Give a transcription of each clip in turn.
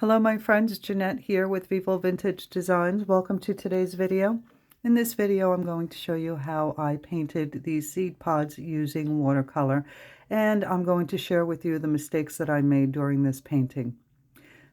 Hello my friends, Jeanette here with Vivo Vintage Designs. Welcome to today's video. In this video I'm going to show you how I painted these seed pods using watercolor, and I'm going to share with you the mistakes that I made during this painting.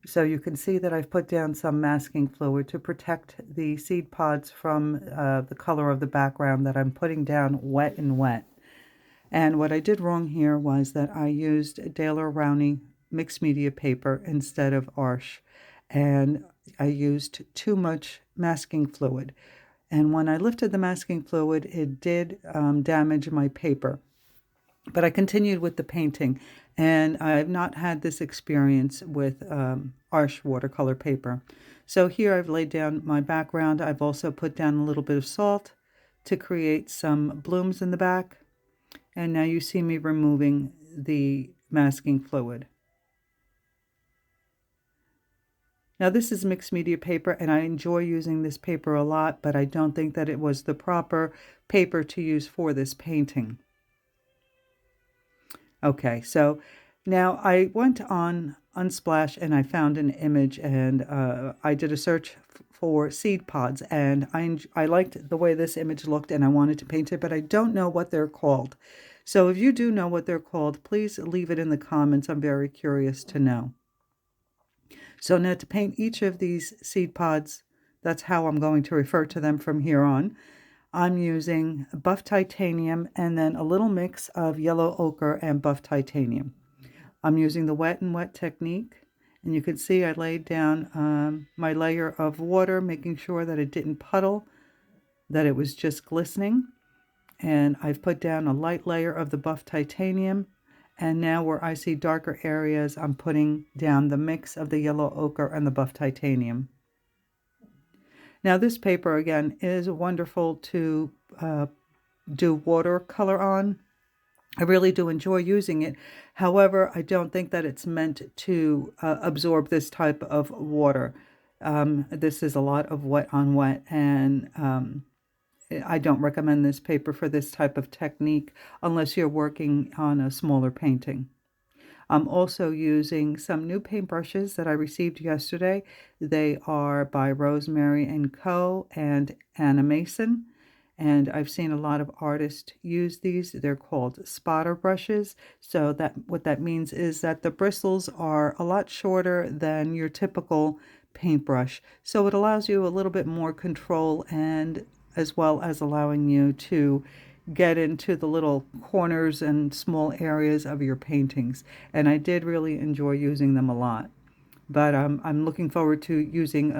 So you can see that I've put down some masking fluid to protect the seed pods from the color of the background that I'm putting down wet and wet. And what I did wrong here was that I used Daler Rowney mixed media paper instead of Arch, and I used too much masking fluid, and when I lifted the masking fluid it did damage my paper. But I continued with the painting, and I've not had this experience with Arch watercolor paper. So here I've laid down my background. I've also put down a little bit of salt to create some blooms in the back, and now you see me removing the masking fluid. Now this is mixed media paper, and I enjoy using this paper a lot, but I don't think that it was the proper paper to use for this painting. Okay, so now I went on Unsplash and I found an image, and I did a search for seed pods, and I liked the way this image looked and I wanted to paint it, but I don't know what they're called. So if you do know what they're called, please leave it in the comments. I'm very curious to know. So now to paint each of these seed pods, that's how I'm going to refer to them from here on. I'm using buff titanium and then a little mix of yellow ochre and buff titanium. I'm using the wet and wet technique, and you can see I laid down my layer of water, making sure that it didn't puddle, that it was just glistening. And I've put down a light layer of the buff titanium. And now where I see darker areas, I'm putting down the mix of the yellow ochre and the buff titanium. Now this paper, again, is wonderful to do watercolor on. I really do enjoy using it. However, I don't think that it's meant to absorb this type of water. This is a lot of wet on wet, and I don't recommend this paper for this type of technique unless you're working on a smaller painting. I'm also using some new paintbrushes that I received yesterday. They are by Rosemary & Co. and Anna Mason. And I've seen a lot of artists use these. They're called spotter brushes. So what that means is that the bristles are a lot shorter than your typical paintbrush. So it allows you a little bit more control, and as well as allowing you to get into the little corners and small areas of your paintings. And I did really enjoy using them a lot. But I'm looking forward to using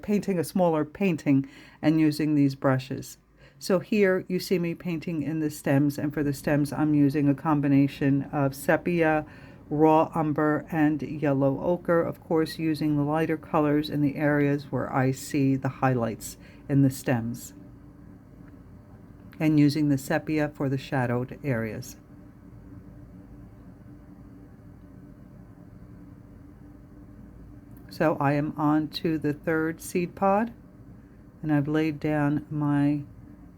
painting a smaller painting and using these brushes. So here you see me painting in the stems, and for the stems I'm using a combination of sepia, raw umber, and yellow ochre, of course using the lighter colors in the areas where I see the highlights in the stems, and using the sepia for the shadowed areas. So I am on to the third seed pod, and I've laid down my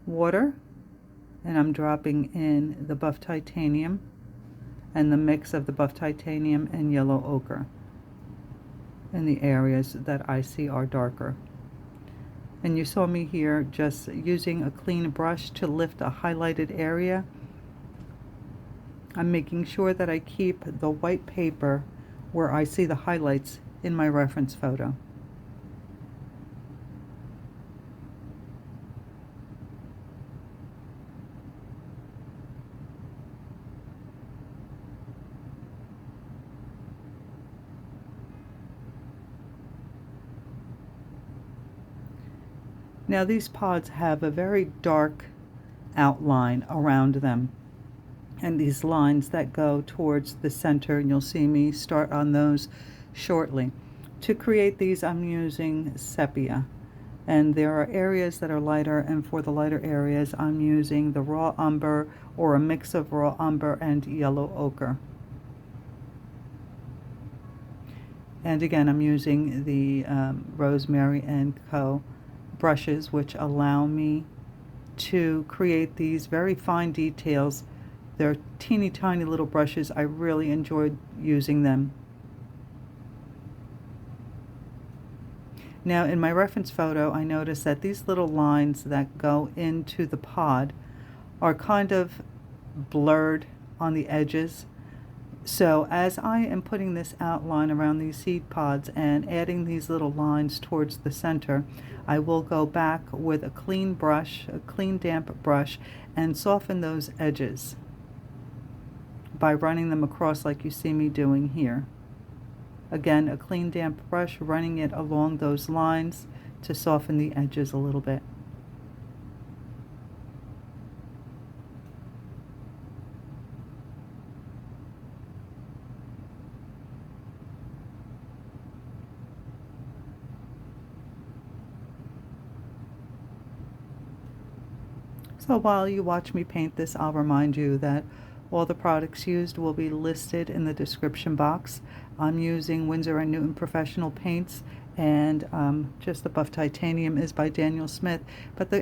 water, and I'm dropping in the buff titanium and the mix of the buff titanium and yellow ochre in the areas that I see are darker. And you saw me here just using a clean brush to lift a highlighted area. I'm making sure that I keep the white paper where I see the highlights in my reference photo. Now these pods have a very dark outline around them, and these lines that go towards the center, and you'll see me start on those shortly. To create these I'm using sepia, and there are areas that are lighter, and for the lighter areas I'm using the raw umber or a mix of raw umber and yellow ochre. And again I'm using the Rosemary & Co. brushes, which allow me to create these very fine details. They're teeny tiny little brushes. I really enjoyed using them. Now in my reference photo, I noticed that these little lines that go into the pod are kind of blurred on the edges. So as I am putting this outline around these seed pods and adding these little lines towards the center, I will go back with a clean brush, a clean damp brush, and soften those edges by running them across like you see me doing here. Again, a clean damp brush, running it along those lines to soften the edges a little bit. So while you watch me paint this, I'll remind you that all the products used will be listed in the description box. I'm using Winsor Newton Professional Paints, and just the buff titanium is by Daniel Smith,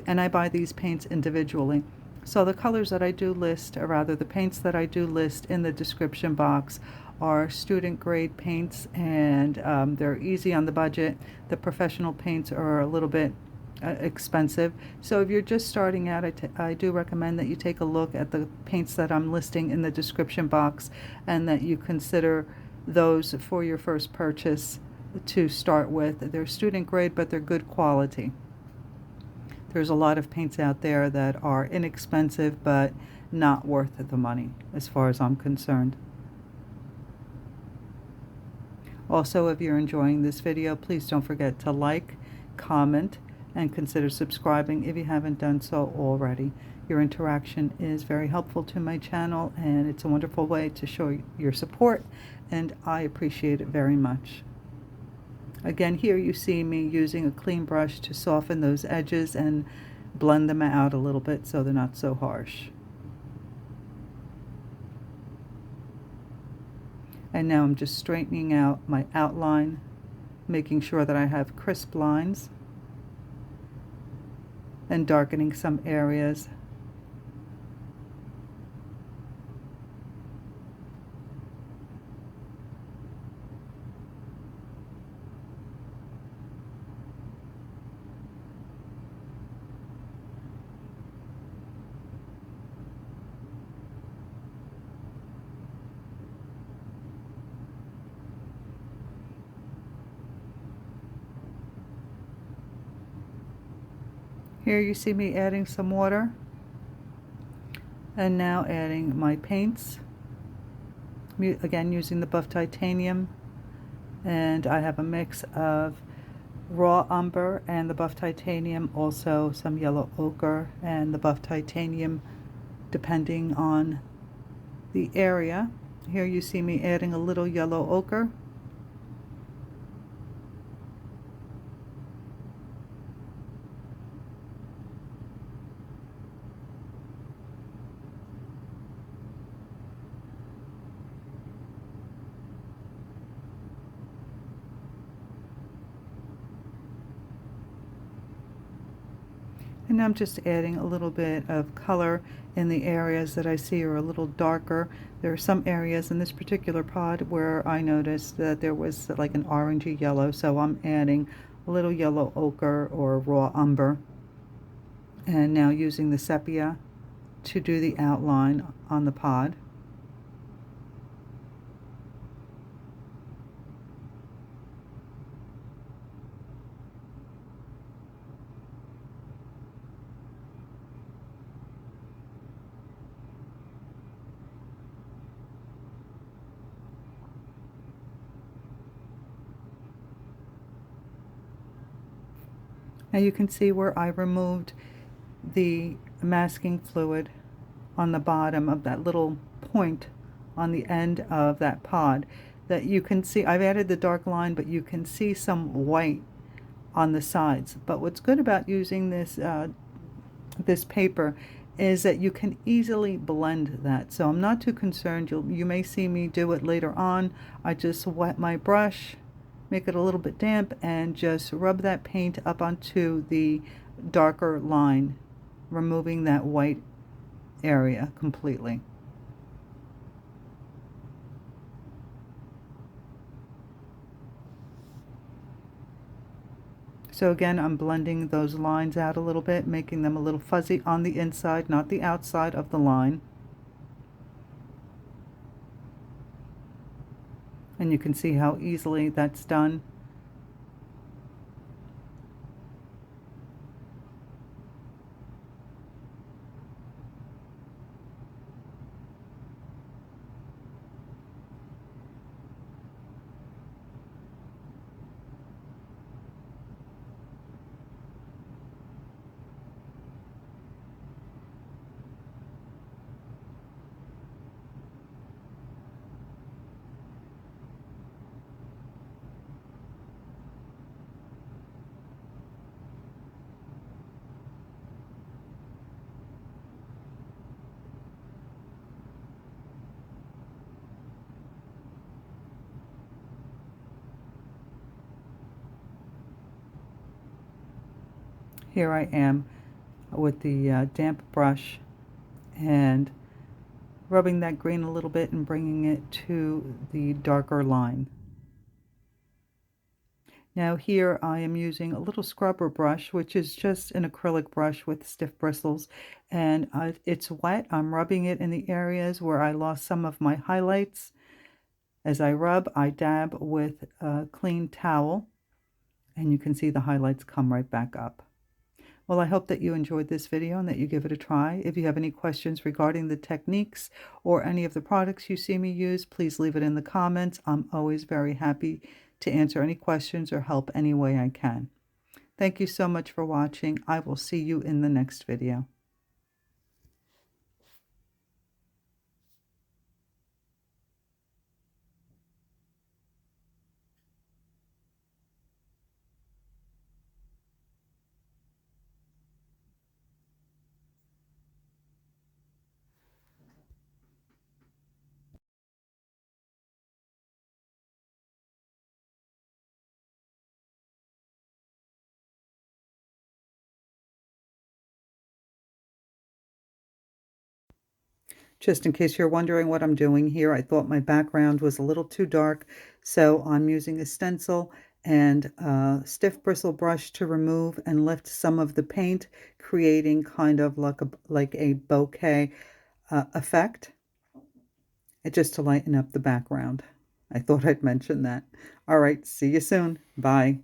and I buy these paints individually. So the colors that I do list, or rather the paints that I do list in the description box, are student grade paints, and they're easy on the budget. The professional paints are a little bit expensive. So if you're just starting out, I do recommend that you take a look at the paints that I'm listing in the description box, and that you consider those for your first purchase to start with. They're student grade, but they're good quality. There's a lot of paints out there that are inexpensive but not worth the money as far as I'm concerned. Also, if you're enjoying this video, please don't forget to like, comment, and consider subscribing if you haven't done so already. Your interaction is very helpful to my channel, and it's a wonderful way to show your support, and I appreciate it very much. Again, here you see me using a clean brush to soften those edges and blend them out a little bit so they're not so harsh. And now I'm just straightening out my outline, making sure that I have crisp lines, and darkening some areas. Here you see me adding some water, and now adding my paints, again using the buff titanium, and I have a mix of raw umber and the buff titanium, also some yellow ochre and the buff titanium depending on the area. Here you see me adding a little yellow ochre. And I'm just adding a little bit of color in the areas that I see are a little darker. There are some areas in this particular pod where I noticed that there was like an orangey yellow, so I'm adding a little yellow ochre or raw umber. And now using the sepia to do the outline on the pod. Now you can see where I removed the masking fluid on the bottom of that little point on the end of that pod, that you can see I've added the dark line, but you can see some white on the sides. But what's good about using this this paper is that you can easily blend that. So I'm not too concerned. You may see me do it later on. I just wet my brush, make it a little bit damp, and just rub that paint up onto the darker line, removing that white area completely. So again, I'm blending those lines out a little bit, making them a little fuzzy on the inside, not the outside of the line. And you can see how easily that's done. Here I am with the damp brush and rubbing that green a little bit and bringing it to the darker line. Now here I am using a little scrubber brush, which is just an acrylic brush with stiff bristles, and it's wet. I'm rubbing it in the areas where I lost some of my highlights. As I rub, I dab with a clean towel, and you can see the highlights come right back up. Well, I hope that you enjoyed this video and that you give it a try. If you have any questions regarding the techniques or any of the products you see me use, please leave it in the comments. I'm always very happy to answer any questions or help any way I can. Thank you so much for watching. I will see you in the next video. Just in case you're wondering what I'm doing here, I thought my background was a little too dark, so I'm using a stencil and a stiff bristle brush to remove and lift some of the paint, creating kind of like a bokeh effect, just to lighten up the background. I thought I'd mention that. All right, see you soon. Bye.